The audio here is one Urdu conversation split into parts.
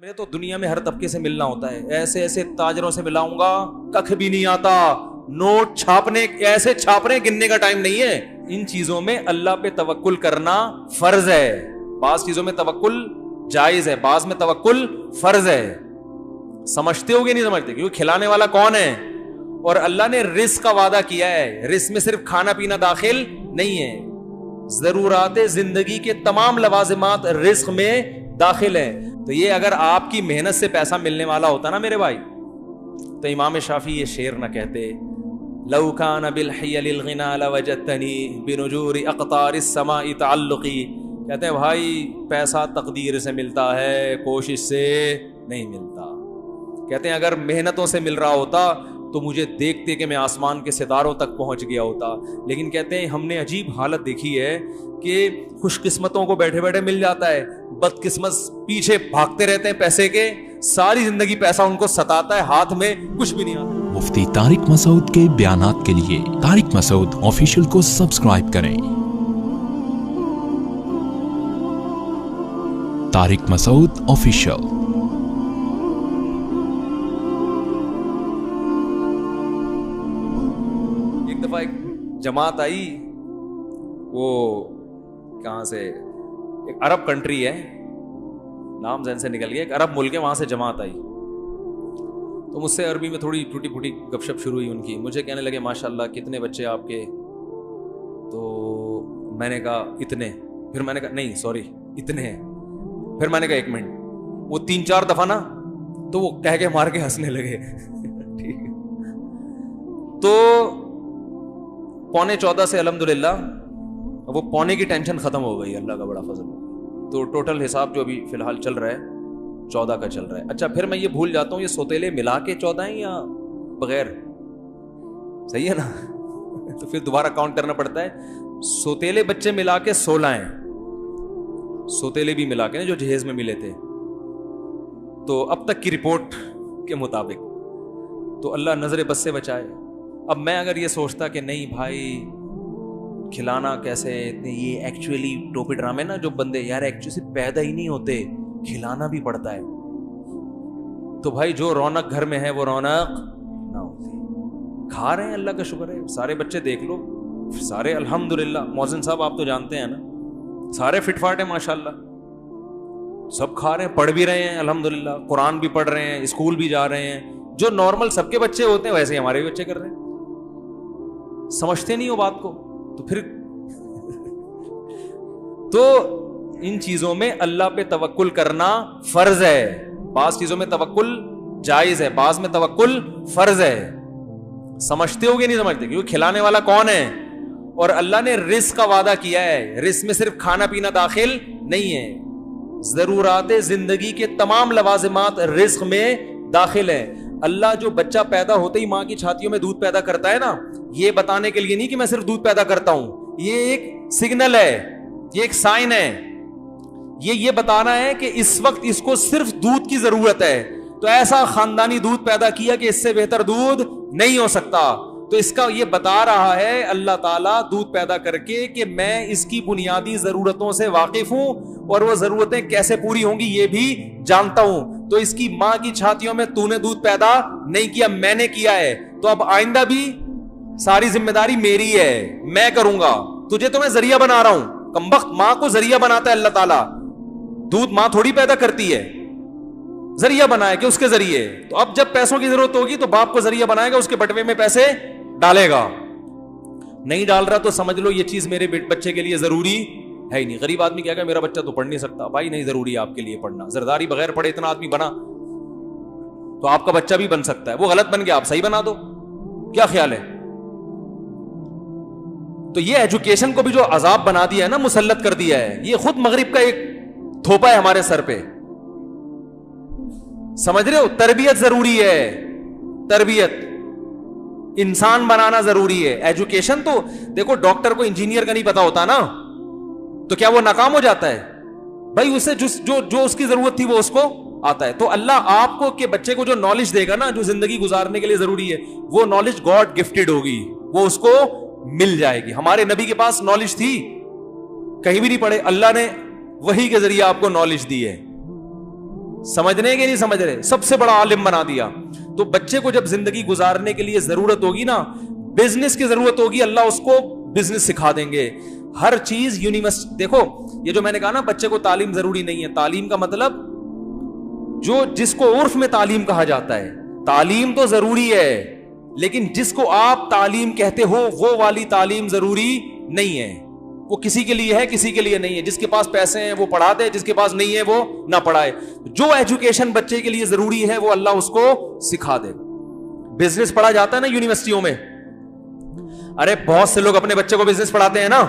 میں تو دنیا میں ہر طبقے سے ملنا ہوتا ہے، ایسے ایسے تاجروں سے ملاؤں گا ککھ بھی نہیں آتا، نوٹ چھاپنے ایسے چھاپ رہے گننے کا ٹائم نہیں ہے۔ ان چیزوں میں اللہ پہ توکل کرنا فرض ہے، بعض چیزوں میں توکل جائز ہے، بعض میں توکل فرض ہے۔ سمجھتے ہو گے نہیں سمجھتے؟ کیونکہ کھلانے والا کون ہے؟ اور اللہ نے رزق کا وعدہ کیا ہے، رزق میں صرف کھانا پینا داخل نہیں ہے، ضرورات زندگی کے تمام لوازمات رزق میں داخل ہیں۔ تو یہ اگر آپ کی محنت سے پیسہ ملنے والا ہوتا نا میرے بھائی، تو امام شافعی یہ شعر نہ کہتے، لو کان بالحیل الغنا لوجدتنی بنجور اقطار السماء تعلقی۔ کہتے ہیں بھائی پیسہ تقدیر سے ملتا ہے، کوشش سے نہیں ملتا۔ کہتے ہیں اگر محنتوں سے مل رہا ہوتا تو مجھے دیکھتے کہ میں آسمان کے ستاروں تک پہنچ گیا ہوتا، لیکن کہتے ہیں ہم نے عجیب حالت دیکھی ہے کہ خوش قسمتوں کو بیٹھے بیٹھے مل جاتا ہے، بد قسمت پیچھے بھاگتے رہتے ہیں پیسے کے، ساری زندگی پیسہ ان کو ستاتا ہے، ہاتھ میں کچھ بھی نہیں آتا۔ مفتی طارق مسعود کے بیانات کے لیے طارق مسعود آفیشیل کو سبسکرائب کریں۔ طارق مسعود آفیشیل۔ ایک دفعہ ایک جماعت آئی، وہ کہاں سے، ایک عرب کنٹری ہے، نام ذہن سے نکل گیا، ایک عرب ملک ہے، وہاں سے جماعت آئی۔ تو مجھ سے عربی میں تھوڑی ٹوٹی پھوٹی گپ شپ شروع ہوئی ان کی، مجھے کہنے لگے ماشاءاللہ کتنے بچے آپ کے؟ تو میں نے کہا اتنے، پھر میں نے کہا نہیں سوری اتنے ہیں، پھر میں نے کہا ایک منٹ، وہ 3-4 دفعہ نا تو وہ کہہ کے مار کے ہنسنے لگے ٹھیک ہے۔ تو 14.25 سے الحمدللہ وہ پونے کی ٹینشن ختم ہو گئی، اللہ کا بڑا فضل۔ تو ٹوٹل حساب جو ابھی فی الحال چل رہا ہے 14 کا چل رہا ہے۔ اچھا پھر میں یہ بھول جاتا ہوں یہ سوتیلے ملا کے 14 ہیں یا بغیر؟ صحیح ہے نا تو پھر دوبارہ کاؤنٹ کرنا پڑتا ہے۔ سوتیلے بچے ملا کے 16 ہیں، سوتیلے بھی ملا کے جو جہیز میں ملے تھے، تو اب تک کی رپورٹ کے مطابق تو اللہ نظر بس سے بچائے۔ اب میں اگر یہ سوچتا کہ نہیں بھائی کھلانا کیسے، اتنے یہ ایکچولی ٹوپی ڈرامے نا جو بندے یار ایکچولی پیدا ہی نہیں ہوتے، کھلانا بھی پڑتا ہے، تو بھائی جو رونق گھر میں ہے وہ رونق نہ ہوتی۔ کھا رہے ہیں اللہ کا شکر ہے، سارے بچے دیکھ لو سارے الحمدللہ، محسن صاحب آپ تو جانتے ہیں نا، سارے فٹ فاٹ ہیں ماشاءاللہ، سب کھا رہے ہیں، پڑھ بھی رہے ہیں الحمدللہ، قرآن بھی پڑھ رہے ہیں، اسکول بھی جا رہے ہیں، جو نارمل سب کے بچے ہوتے ہیں ویسے ہمارے بھی بچے کر رہے ہیں۔ سمجھتے نہیں ہو بات کو، تو پھر تو ان چیزوں میں اللہ پہ توکل کرنا فرض ہے، بعض چیزوں میں توکل جائز ہے، بعض میں توکل فرض ہے۔ سمجھتے ہو گے نہیں سمجھتے؟ کیونکہ کھلانے والا کون ہے؟ اور اللہ نے رزق کا وعدہ کیا ہے، رزق میں صرف کھانا پینا داخل نہیں ہے، ضرورات زندگی کے تمام لوازمات رزق میں داخل ہیں۔ اللہ جو بچہ پیدا ہوتے ہی ماں کی چھاتیوں میں دودھ پیدا کرتا ہے نا، یہ بتانے کے لیے نہیں کہ میں صرف دودھ پیدا کرتا ہوں، یہ ایک سگنل ہے، یہ ایک سائن ہے، یہ بتانا ہے کہ اس وقت اس کو صرف دودھ کی ضرورت ہے، تو ایسا خاندانی دودھ پیدا کیا کہ اس سے بہتر دودھ نہیں ہو سکتا۔ تو اس کا یہ بتا رہا ہے اللہ تعالیٰ دودھ پیدا کر کے کہ میں اس کی بنیادی ضرورتوں سے واقف ہوں، اور وہ ضرورتیں کیسے پوری ہوں گی یہ بھی جانتا ہوں۔ تو اس کی ماں کی چھاتیوں میں تو نے دودھ پیدا نہیں کیا، میں نے کیا ہے، تو اب آئندہ بھی ساری ذمہ داری میری ہے، میں کروں گا، تجھے تو میں ذریعہ بنا رہا ہوں۔ کمبخت ماں کو ذریعہ بناتا ہے اللہ تعالیٰ، دودھ ماں تھوڑی پیدا کرتی ہے، ذریعہ بنائے کہ اس کے ذریعے، تو اب جب پیسوں کی ضرورت ہوگی تو باپ کو ذریعہ بنائے گا، اس کے بٹوے میں پیسے ڈالے گا۔ نہیں ڈال رہا تو سمجھ لو یہ چیز میرے بچے کے لیے ضروری ہے ہی نہیں۔ غریب آدمی کہے گا میرا بچہ تو پڑھ نہیں سکتا، بھائی نہیں ضروری ہے آپ کے لیے پڑھنا، زرداری بغیر پڑھے اتنا آدمی بنا تو آپ کا بچہ بھی بن سکتا ہے، وہ غلط بن گیا آپ صحیح بنا دو، کیا خیال ہے؟ تو یہ ایجوکیشن کو بھی جو عذاب بنا دیا ہے نا، مسلط کر دیا ہے، یہ خود مغرب کا ایک تھوپا ہے ہمارے سر پہ، سمجھ رہے ہو؟ تربیت ضروری ہے، تربیت انسان بنانا ضروری ہے۔ ایجوکیشن تو دیکھو ڈاکٹر کو انجینئر کا نہیں پتا ہوتا نا، تو کیا وہ ناکام ہو جاتا ہے؟ بھائی اسے جو اس کی ضرورت تھی وہ اس کو آتا ہے۔ تو اللہ آپ کو کہ بچے کو جو نالج دے گا نا، جو زندگی گزارنے کے لیے ضروری ہے، وہ نالج گاڈ گفٹڈ ہوگی، وہ اس کو مل جائے گی۔ ہمارے نبی کے پاس نالج تھی، کہیں بھی نہیں پڑھے، اللہ نے وحی کے ذریعے آپ کو نالج دی ہے۔ سمجھنے کے نہیں سمجھ رہے, سب سے بڑا عالم بنا دیا. تو بچے کو جب زندگی گزارنے کے لیے ضرورت ہوگی نا, بزنس کی ضرورت ہوگی, اللہ اس کو بزنس سکھا دیں گے. ہر چیز یونیورسٹی. دیکھو یہ جو میں نے کہا نا بچے کو تعلیم ضروری نہیں ہے, تعلیم کا مطلب جو جس کو عرف میں تعلیم کہا جاتا ہے, تعلیم تو ضروری ہے, لیکن جس کو آپ تعلیم کہتے ہو وہ والی تعلیم ضروری نہیں ہے. وہ کسی کے لیے ہے, کسی کے لیے نہیں ہے. جس کے پاس پیسے ہیں وہ پڑھا دے, جس کے پاس نہیں ہے وہ نہ پڑھائے. جو ایجوکیشن بچے کے لیے ضروری ہے وہ اللہ اس کو سکھا دے. بزنس پڑھا جاتا ہے نا یونیورسٹیوں میں, ارے بہت سے لوگ اپنے بچے کو بزنس پڑھاتے ہیں نا.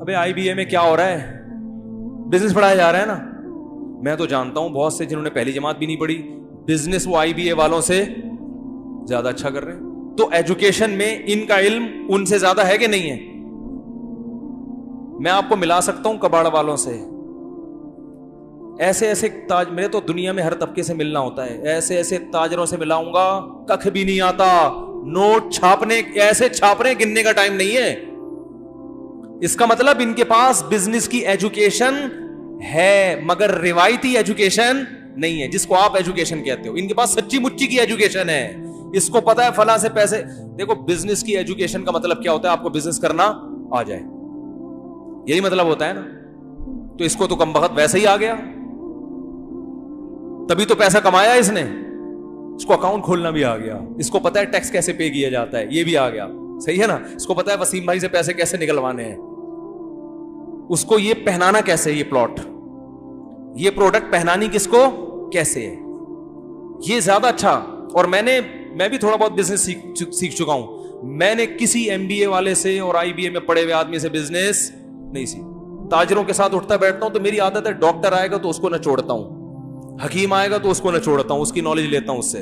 ابے آئی بی اے میں کیا ہو رہا ہے, بزنس پڑھایا جا رہا ہے نا. میں تو جانتا ہوں بہت سے جنہوں نے پہلی جماعت بھی نہیں پڑھی, بزنس وہ آئی بی اے والوں سے زیادہ اچھا کر رہے ہیں. تو ایجوکیشن میں ان کا علم ان سے زیادہ ہے کہ نہیں ہے؟ میں آپ کو ملا سکتا ہوں کباڑ والوں سے, ایسے ایسے تاج, میرے تو دنیا میں ہر طبقے سے ملنا ہوتا ہے, ایسے ایسے تاجروں سے ملاؤں گا ککھ بھی نہیں آتا. نوٹ چھاپنے ایسے چھاپ رہے, گننے کا ٹائم نہیں ہے. اس کا مطلب ان کے پاس بزنس کی ایجوکیشن ہے مگر روایتی ایجوکیشن نہیں ہے, جس کو آپ ایجوکیشن کہتے ہو. ان کے پاس سچی مچی کی ایجوکیشن ہے, اس کو پتا ہے فلاں سے پیسے. دیکھو بزنس کی ایجوکیشن کا مطلب کیا ہوتا ہے, آپ کو بزنس کرنا آ جائے, یہی مطلب ہوتا ہے نا. تو اس کو تو کم بخت ویسے ہی آ گیا, تبھی تو پیسہ کمایا اس نے. اس کو اکاؤنٹ کھولنا بھی آ گیا, اس کو پتا ہے ٹیکس کیسے پے کیا جاتا ہے, یہ بھی آ گیا. صحیح ہے نا. اس کو پتا ہے وسیم بھائی سے پیسے کیسے نکلوانے ہیں, اس کو یہ پہنانا کیسے, یہ پلاٹ, یہ پروڈکٹ پہنانی کس کو کیسے ہے, یہ زیادہ اچھا. اور میں بھی تھوڑا بہت بزنس سیکھ چکا ہوں. میں نے کسی ایم بی اے والے سے اور آئی بی اے میں پڑھے ہوئے آدمی سے بزنس نہیں سیکھ. تاجروں کے ساتھ اٹھتا بیٹھتا ہوں تو میری عادت ہے, ڈاکٹر آئے گا تو اس کو نہ چھوڑتا ہوں, حکیم آئے گا تو اس کو نہ چھوڑتا ہوں, اس کی نالج لیتا ہوں اس سے.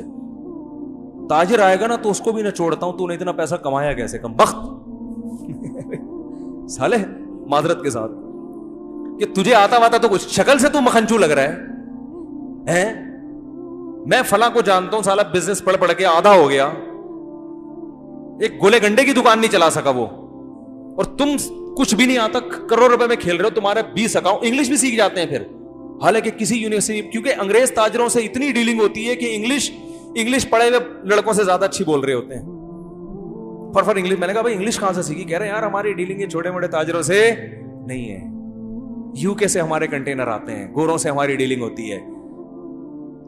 تاجر آئے گا نا تو اس کو بھی نہ چھوڑتا ہوں, تو نے اتنا پیسہ کمایا کیسے, کم بخت سالے معذرت کے ساتھ, کہ تجھے آتا واتا تو کچھ, شکل سے تو مکھنچو لگ رہا ہے. میں فلاں کو جانتا ہوں, سالا بزنس پڑھ پڑھ کے آدھا ہو گیا, ایک گولے گنڈے کی دکان نہیں چلا سکا وہ, اور تم کچھ بھی نہیں آتا, کروڑ روپے میں کھیل رہے ہو, تمہارے 20 اکاؤنٹ. انگلش بھی سیکھ جاتے ہیں پھر, حالانکہ کسی یونیورسٹی, کیونکہ انگریز تاجروں سے اتنی ڈیلنگ ہوتی ہے کہ انگلش پڑھے ہوئے لڑکوں سے زیادہ اچھی بول رہے ہوتے ہیں. فر انگلش. میں نے کہا بھائی انگلش کہاں سے سیکھی؟ کہہ رہے ہیں یار ہماری ڈیلنگ یہ چھوٹے موٹے تاجروں سے نہیں ہے, یو کے سے ہمارے کنٹینر آتے ہیں, گوروں سے ہماری ڈیلنگ ہوتی ہے.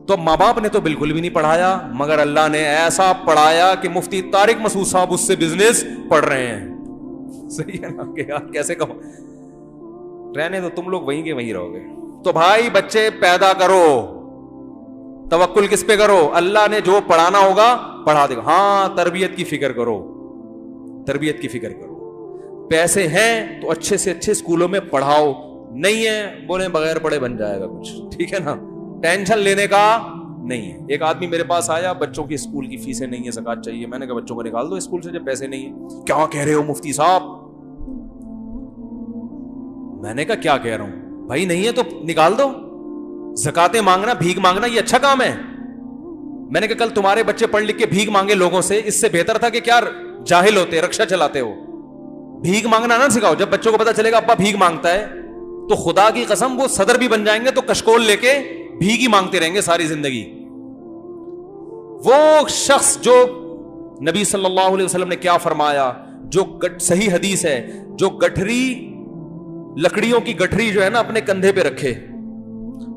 تو ماں باپ نے تو بالکل بھی نہیں پڑھایا, مگر اللہ نے ایسا پڑھایا کہ مفتی طارق مسعود صاحب اس سے بزنس پڑھ رہے ہیں. صحیح ہے نا, کہ یار کیسے کم رہنے تو تم لوگ وہیں کے وہیں رہو گے. تو بھائی بچے پیدا کرو, توکل کس پہ کرو, اللہ نے جو پڑھانا ہوگا پڑھا دے گا. ہاں تربیت کی فکر کرو, تربیت کی فکر کرو. پیسے ہیں تو اچھے سے اچھے اسکولوں میں پڑھاؤ, نہیں ہے بولے بغیر پڑھے بن جائے گا کچھ, ٹھیک ہے نا, ٹینشن لینے کا نہیں ہے. ایک آدمی میرے پاس آیا, بچوں کی اسکول کی فیسیں نہیں ہے, زکات چاہیے. میں نے کہا بچوں کو نکال دو اسکول سے جب پیسے نہیں ہیں. کیا کہہ رہے ہو مفتی صاحب؟ میں نے کہا کیا کہہ رہا ہوں بھائی, نہیں ہے تو نکال دو. زکاتیں مانگنا, بھیک مانگنا یہ اچھا کام ہے؟ میں نے کہا کل تمہارے بچے پڑھ لکھ کے بھیک مانگے لوگوں سے, اس سے بہتر تھا کہ کیا جاہل ہوتے, رکشا چلاتے ہو. بھیک مانگنا نہ سکھاؤ. جب بچوں کو پتا چلے گا ابا بھیک مانگتا ہے تو خدا کی قسم وہ صدر بھی بن جائیں گے تو کشکول لے کے بھیک ہی مانگتے رہیں گے ساری زندگی. وہ شخص جو نبی صلی اللہ علیہ وسلم نے کیا فرمایا, جو صحیح حدیث ہے, جو گٹھری لکڑیوں کی گٹھری جو ہے نا اپنے کندھے پہ رکھے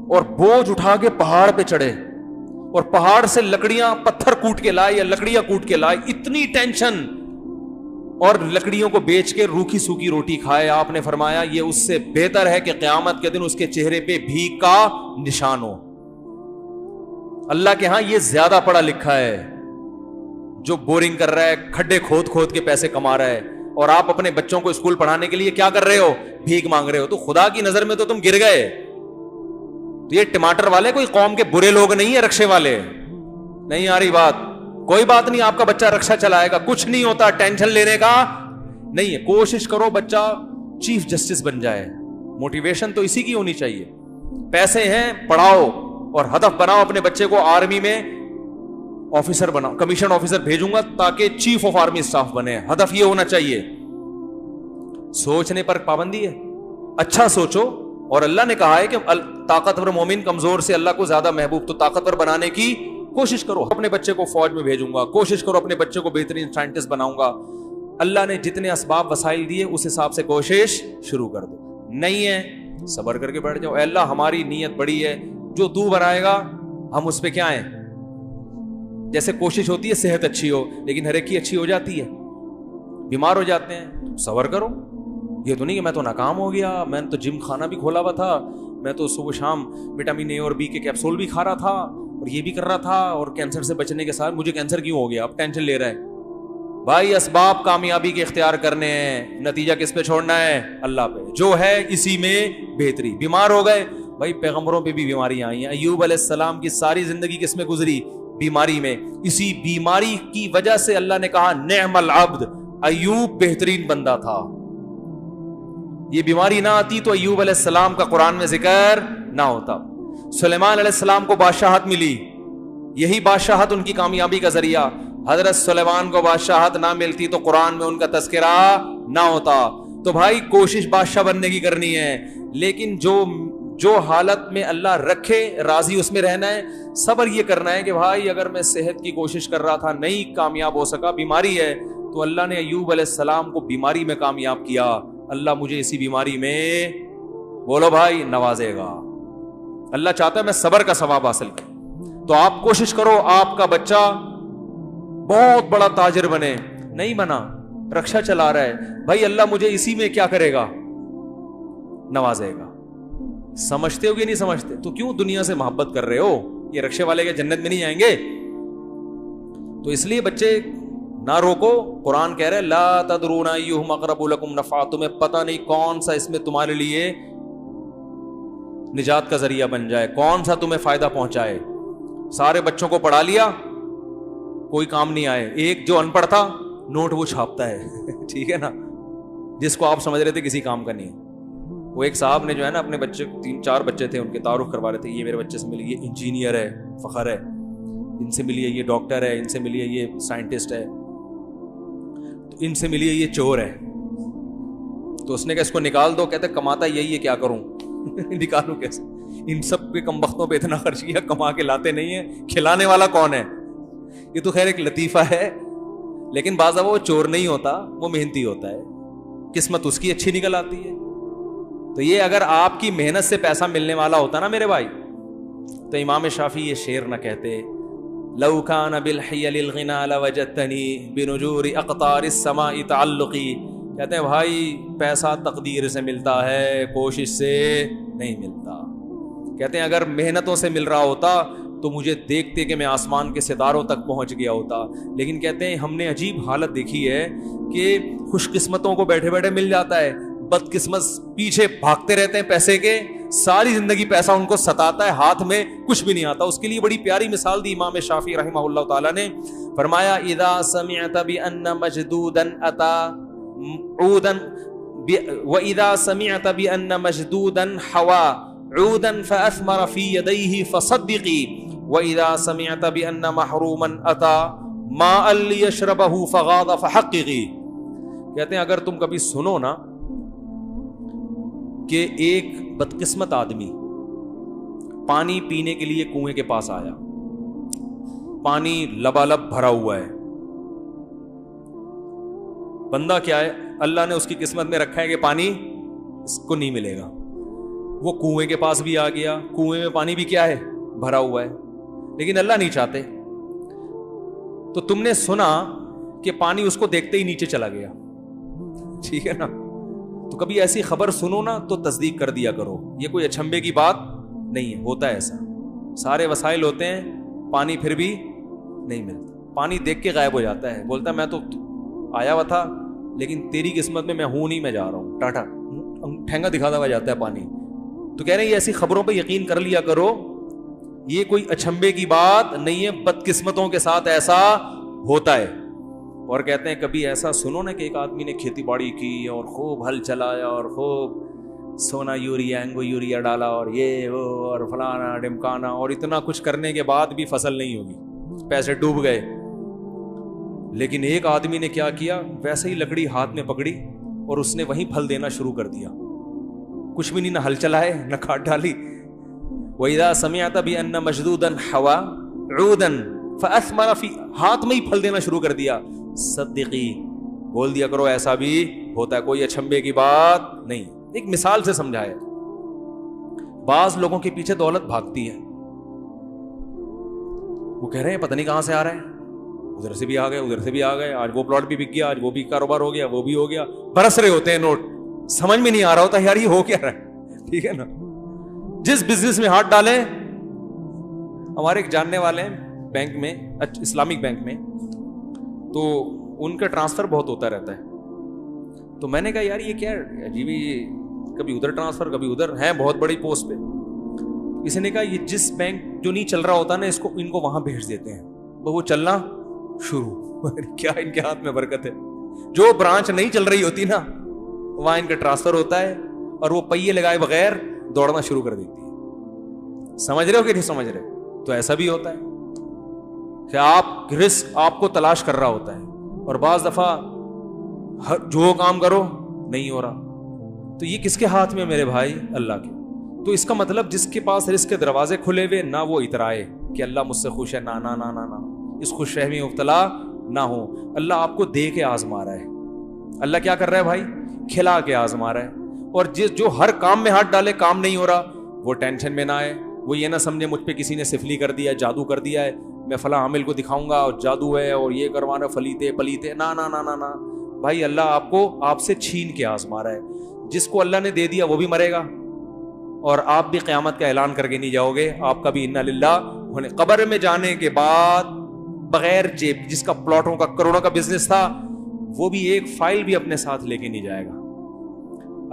اور بوجھ اٹھا کے پہاڑ پہ چڑھے اور پہاڑ سے لکڑیاں پتھر کوٹ کے لائے یا لکڑیاں کوٹ کے لائے, اتنی ٹینشن, اور لکڑیوں کو بیچ کے روکھی سوکھی روٹی کھائے. آپ نے فرمایا یہ اس سے بہتر ہے کہ قیامت کے دن اس کے چہرے پہ بھیک کا نشان ہو. اللہ کے ہاں یہ زیادہ پڑھا لکھا ہے جو بورنگ کر رہا ہے, کھڈے کھود کھود کے پیسے کما رہا ہے, اور آپ اپنے بچوں کو اسکول پڑھانے کے لیے کیا کر رہے ہو, بھیک مانگ رہے ہو. تو خدا کی نظر میں تو تم گر گئے. تو یہ ٹماٹر والے کوئی قوم کے برے لوگ نہیں ہیں, رکشے والے نہیں. آ رہی بات؟ کوئی بات نہیں, آپ کا بچہ رکشا چلائے گا, کچھ نہیں ہوتا, ٹینشن لینے کا نہیں ہے. کوشش کرو بچہ چیف جسٹس بن جائے, موٹیویشن تو اسی کی ہونی چاہیے. پیسے ہیں پڑھاؤ, اور ہدف بناؤ اپنے بچے کو آرمی میں آفیسر بناؤ, کمیشن آفیسر بھیجوں گا تاکہ چیف آف آرمی اسٹاف بنے. ہدف یہ ہونا چاہیے. سوچنے پر پابندی ہے, اچھا سوچو اور اللہ نے کہا ہے کہ طاقتور مومن کمزور سے اللہ کو زیادہ محبوب، تو طاقتور بنانے کی کوشش کرو. اپنے بچے کو فوج میں بھیجوں گا، کوشش کرو اپنے بچے کو بہترین سائنٹسٹ بناؤں گا. اللہ نے جتنے اسباب وسائل دیے اس حساب سے کوشش شروع کر دو. نہیں ہے صبر کر کے بیٹھ جاؤ. اے اللہ ہماری نیت بڑی ہے، جو تو بنائے گا ہم اس پہ کیا ہیں. جیسے کوشش ہوتی ہے صحت اچھی ہو، لیکن ہر ایک کی اچھی ہو جاتی ہے، بیمار ہو جاتے ہیں. صبر کرو. یہ تو نہیں کہ میں تو ناکام ہو گیا، میں نے تو جم خانہ بھی کھولا ہوا تھا، میں تو صبح شام وٹامن اے اور بی کے کیپسول بھی کھا رہا تھا اور یہ بھی کر رہا تھا، اور کینسر سے بچنے کے ساتھ مجھے کینسر کیوں ہو گیا، اب ٹینشن لے رہا ہے. بھائی اسباب کامیابی کے اختیار کرنے ہیں، نتیجہ کس پہ چھوڑنا ہے؟ اللہ پہ. جو ہے اسی میں بہتری. بیمار ہو گئے، بھائی پیغمبروں پہ بھی بیماریاں آئی ہیں. ایوب علیہ السلام کی ساری زندگی کس میں گزری؟ بیماری میں. اسی بیماری کی وجہ سے اللہ نے کہا نعم العبد، ایوب بہترین بندہ تھا. یہ بیماری نہ آتی تو ایوب علیہ السلام کا قرآن میں ذکر نہ ہوتا. سلیمان علیہ السلام کو بادشاہت ملی، یہی بادشاہت ان کی کامیابی کا ذریعہ. حضرت سلیمان کو بادشاہت نہ ملتی تو قرآن میں ان کا تذکرہ نہ ہوتا. تو بھائی کوشش بادشاہ بننے کی کرنی ہے، لیکن جو حالت میں اللہ رکھے راضی اس میں رہنا ہے. صبر یہ کرنا ہے کہ بھائی اگر میں صحت کی کوشش کر رہا تھا نہیں کامیاب ہو سکا، بیماری ہے، تو اللہ نے ایوب علیہ السلام کو بیماری میں کامیاب کیا. اللہ مجھے اسی بیماری میں بولو بھائی نوازے گا. اللہ چاہتا ہے میں صبر کا ثواب حاصل کروں. تو آپ کوشش کرو آپ کا بچہ بہت بڑا تاجر بنے. نہیں بنا، رکشہ چلا رہا ہے، بھائی اللہ مجھے اسی میں کیا کرے گا؟ نوازے گا. سمجھتے ہو کہ نہیں سمجھتے؟ تو کیوں دنیا سے محبت کر رہے ہو؟ یہ رکشے والے کے جنت میں نہیں جائیں گے. تو اس لیے بچے نہ روکو. قرآن کہہ رہے لا تدرون ایہم اقرب لکم نفعا، تمہیں پتہ نہیں کون سا اس میں تمہارے لیے نجات کا ذریعہ بن جائے، کون سا تمہیں فائدہ پہنچائے. سارے بچوں کو پڑھا لیا، کوئی کام نہیں آئے. ایک جو ان پڑھ تھا نوٹ وہ چھاپتا ہے ٹھیک ہے نا، جس کو آپ سمجھ رہے تھے کسی کام کا نہیں. وہ ایک صاحب نے جو ہے نا اپنے بچے 3-4 بچے تھے، ان کے تعارف کروا رہے تھے. یہ میرے بچے سے ملی، یہ انجینئر ہے، فخر ہے. ان سے ملی ہے یہ ڈاکٹر ہے، ان سے ملی ہے یہ سائنٹسٹ ہے، تو ان سے ملی ہے یہ چور ہے. تو اس نے کہا اس کو نکال دو. کہتے کماتا یہی ہے، کیا کروں نکالوں کیسے؟ ان سب کے کم بختوں پہ اتنا خرچ کیا، کما کے لاتے نہیں ہیں. کھلانے والا کون ہے؟ یہ تو خیر ایک لطیفہ ہے، لیکن بعض وہ چور نہیں ہوتا، وہ محنتی ہوتا ہے، قسمت اس کی اچھی نکل آتی ہے. تو یہ اگر آپ کی محنت سے پیسہ ملنے والا ہوتا نا میرے بھائی، تو امام شافعی یہ شعر نہ کہتے لو کان بالحیل الغنا لوجدتنی بنجور اقطار السماء تعلقی. کہتے ہیں بھائی پیسہ تقدیر سے ملتا ہے، کوشش سے نہیں ملتا. کہتے ہیں اگر محنتوں سے مل رہا ہوتا تو مجھے دیکھتے کہ میں آسمان کے ستاروں تک پہنچ گیا ہوتا. لیکن کہتے ہیں ہم نے عجیب حالت دیکھی ہے کہ خوش قسمتوں کو بیٹھے بیٹھے مل جاتا ہے، بد قسمت پیچھے بھاگتے رہتے ہیں پیسے کے، ساری زندگی پیسہ ان کو ستاتا ہے، ہاتھ میں کچھ بھی نہیں آتا. اس کے لیے بڑی پیاری مثال دی امام شافعی رحمہ اللہ تعالیٰ نے. فرمایا اذا سمعت بان مجدودا اتا عودا واذا سمعت بان مجدودا حوا عودا فاثمر في يديه فصدقي واذا سمعت بان محروما اتى ماء ليشربه فغاض فحققي. کہتے ہیں اگر تم کبھی سنو نا کہ ایک بدقسمت آدمی پانی پینے کے لیے کنویں کے پاس آیا، پانی لبالب بھرا ہوا ہے، بندہ کیا ہے اللہ نے اس کی قسمت میں رکھا ہے کہ پانی اس کو نہیں ملے گا. وہ کنویں کے پاس بھی آ گیا، کنویں میں پانی بھی کیا ہے بھرا ہوا ہے، لیکن اللہ نہیں چاہتے. تو تم نے سنا کہ پانی اس کو دیکھتے ہی نیچے چلا گیا، ٹھیک ہے نا. تو کبھی ایسی خبر سنو نا تو تصدیق کر دیا کرو، یہ کوئی اچھمبے کی بات نہیں ہے. ہوتا ہے ایسا، سارے وسائل ہوتے ہیں، پانی پھر بھی نہیں ملتا. پانی دیکھ کے غائب ہو جاتا ہے، بولتا ہے میں تو آیا ہوا تھا لیکن تیری قسمت میں ہوں نہیں، میں جا رہا ہوں، ٹاٹا ٹھینگا دکھاتا ہوا جاتا ہے پانی. تو کہہ رہے ہیں یہ ایسی خبروں پہ یقین کر لیا کرو، یہ کوئی اچھمبے کی بات نہیں ہے، بدقسمتوں کے ساتھ ایسا ہوتا ہے. اور کہتے ہیں کبھی ایسا سنو نا کہ ایک آدمی نے کھیتی باڑی کی اور خوب ہل چلایا اور خوب سونا یوریا اینگو یوریا ڈالا اور یہ وہ اور فلانا ڈمکانا، اور اتنا کچھ کرنے کے بعد بھی فصل نہیں ہوگی، پیسے ڈوب گئے. لیکن ایک آدمی نے کیا کیا، ویسے ہی لکڑی ہاتھ میں پکڑی اور اس نے وہیں پھل دینا شروع کر دیا. کچھ بھی نہیں, نہ ہل چلائے نہ کھاد ڈالی. وَإِذَا سَمِعْتَ بِأَنَّ مَشْدُودًا حَوَى عُودًا فَأَثْمَرَ فِي, ہاتھ میں ہی پھل دینا شروع کر دیا, صدقی, بول دیا کرو ایسا بھی ہوتا ہے, کوئی اچھمبے کی بات نہیں. ایک مثال سے سمجھایا. بعض لوگوں کے پیچھے دولت بھاگتی ہے, وہ کہہ رہے ہیں پتہ نہیں کہاں سے آ رہا ہے, ادھر سے بھی آ گئے ادھر سے بھی آ گئے, آج وہ پلاٹ بھی بک گیا, آج وہ بھی کاروبار ہو گیا, وہ بھی ہو گیا, برس رہے ہوتے ہیں نوٹ, سمجھ میں نہیں آ رہا ہوتا یار یہ ہو کیا رہا ہے. ٹھیک ہے نا, جس بزنس میں ہاتھ ڈالیں. ہمارے ایک جاننے والے ہیں بینک میں, اسلامک بینک میں, تو ان کا ٹرانسفر بہت ہوتا رہتا ہے. تو میں نے کہا یار یہ کیا عجیب, کبھی ادھر ٹرانسفر کبھی ادھر, ہیں بہت بڑی پوسٹ پہ. کسی نے کہا یہ جس بینک جو نہیں چل رہا ہوتا نا ان کو وہاں بھیج دیتے ہیں, وہ چلنا شروع. کیا ان کے ہاتھ میں برکت ہے. جو برانچ نہیں چل رہی ہوتی نا وہاں ان کا ٹرانسفر ہوتا ہے, اور وہ پہیے لگائے بغیر دوڑنا شروع کر دیتی ہے. سمجھ رہے ہو کہ نہیں سمجھ رہے؟ تو ایسا بھی ہوتا ہے کہ آپ رزق آپ کو تلاش کر رہا ہوتا ہے, اور بعض دفعہ جو کام کرو نہیں ہو رہا. تو یہ کس کے ہاتھ میں میرے بھائی؟ اللہ کے. تو اس کا مطلب جس کے پاس رزق کے دروازے کھلے ہوئے, نہ وہ اترائے کہ اللہ مجھ سے خوش ہے, نہ نہ نہ نہ نہ, اس خوش فہمی مبتلا نہ ہو. اللہ آپ کو دے کے آزما رہا ہے. اللہ کیا کر رہا ہے بھائی؟ کھلا کے آزما رہا ہے. اور جو ہر کام میں ہاتھ ڈالے کام نہیں ہو رہا, وہ ٹینشن میں نہ آئے, وہ یہ نہ سمجھے مجھ پہ کسی نے سفلی کر دیا, جادو کر دیا ہے, میں فلاں عامل کو دکھاؤں گا اور جادو ہے اور یہ کروانا فلیتے پلیتے. نہ نہ نہ نہ نہ بھائی, اللہ آپ کو آپ سے چھین کے آزما رہا ہے. جس کو اللہ نے دے دیا وہ بھی مرے گا, اور آپ بھی قیامت کا اعلان کر کے نہیں جاؤ گے. آپ کا بھی انا للہ ہونے. قبر میں جانے کے بعد بغیر جیب, جس کا پلاٹوں کا کروڑوں کا بزنس تھا, وہ بھی ایک فائل بھی اپنے ساتھ لے کے نہیں جائے گا.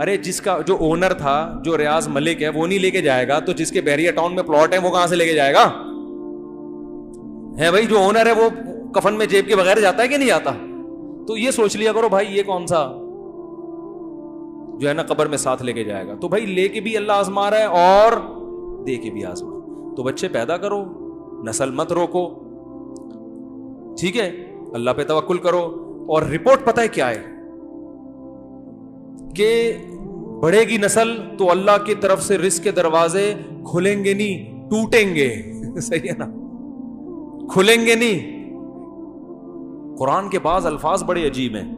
ارے جس کا جو اونر تھا, جو ریاض ملک ہے, وہ نہیں لے کے جائے گا, تو جس کے بحریہ ٹاؤن میں پلاٹ ہے وہ کہاں سے لے کے جائے گا؟ ہے بھائی, جو اونر ہے وہ کفن میں جیب کے بغیر جاتا ہے کہ نہیں جاتا؟ تو یہ سوچ لیا کرو بھائی, یہ کون سا جو ہے نا قبر میں ساتھ لے کے جائے گا. تو بھائی لے کے بھی اللہ آزما رہا ہے اور دے کے بھی آزما. تو بچے پیدا کرو, نسل مت روکو, ٹھیک ہے, اللہ پہ توکل کرو. اور رپورٹ پتہ ہے کیا ہے کہ بڑھے گی نسل تو اللہ کی طرف سے رزق کے دروازے کھلیں گے نہیں, ٹوٹیں گے. صحیح ہے نا, کھلیں گے نہیں. قرآن کے بعض الفاظ بڑے عجیب ہیں.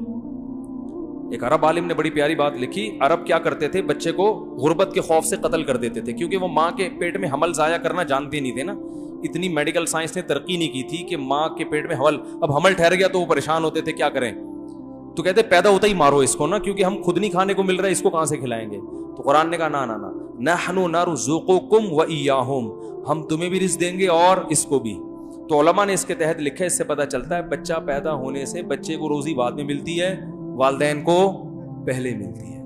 ایک عرب عالم نے بڑی پیاری بات لکھی. عرب کیا کرتے تھے, بچے کو غربت کے خوف سے قتل کر دیتے تھے, کیونکہ وہ ماں کے پیٹ میں حمل ضائع کرنا جانتے نہیں تھے نا. اتنی میڈیکل سائنس نے ترقی نہیں کی تھی کہ ماں کے پیٹ میں حمل, اب حمل ٹھہر گیا تو وہ پریشان ہوتے تھے کیا کریں. تو کہتے پیدا ہوتا ہی مارو اس کو نا, کیونکہ ہم خود نہیں کھانے کو مل رہا ہے, اس کو کہاں سے کھلائیں گے. تو قرآن نے کہا نا نا نا, نحن نرزقکم وإیاہم, ہم تمہیں بھی رزق دیں گے اور اس کو بھی. تو علماء نے اس کے تحت لکھا ہے, اس سے پتہ چلتا ہے بچہ پیدا ہونے سے بچے کو روزی بعد میں ملتی ہے, والدین کو پہلے ملتی ہے.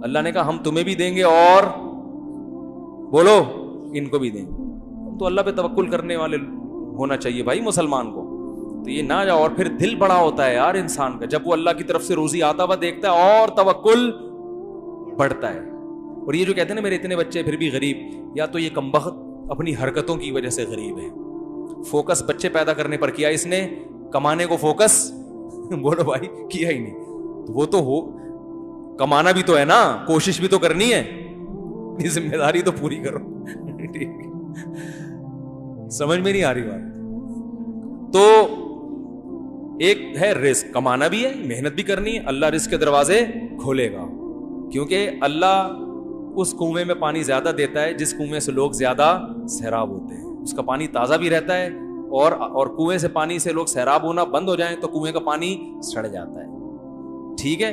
اللہ نے کہا ہم تمہیں بھی دیں گے اور بولو ان کو بھی دیں گے. تو اللہ پہ توکل کرنے والے ہونا چاہیے بھائی مسلمان کو. تو یہ نہ جاؤ. اور پھر دل بڑا ہوتا ہے یار انسان کا, جب وہ اللہ کی طرف سے روزی آتا ہوا دیکھتا ہے اور توکل بڑھتا ہے. اور یہ جو کہتے ہیں نا میرے اتنے بچے پھر بھی غریب, یا تو یہ کمبخت اپنی حرکتوں کی وجہ سے غریب ہے. فوکس بچے پیدا کرنے پر کیا اس نے, کمانے کو فوکس بولو بھائی کیا ہی نہیں. تو وہ تو ہو, کمانا بھی تو ہے نا, کوشش بھی تو کرنی ہے, ذمہ داری تو پوری کرو. سمجھ میں نہیں آ رہی بات. تو ایک ہے رزق, کمانا بھی ہے, محنت بھی کرنی ہے, اللہ رزق کے دروازے کھولے گا, کیونکہ اللہ اس کنویں میں پانی زیادہ دیتا ہے جس کنویں سے لوگ زیادہ سیراب ہوتے ہیں. اس کا پانی تازہ بھی رہتا ہے, اور کنویں سے پانی سے لوگ سیراب ہونا بند ہو جائیں تو کنویں کا پانی سڑ جاتا ہے. ٹھیک ہے,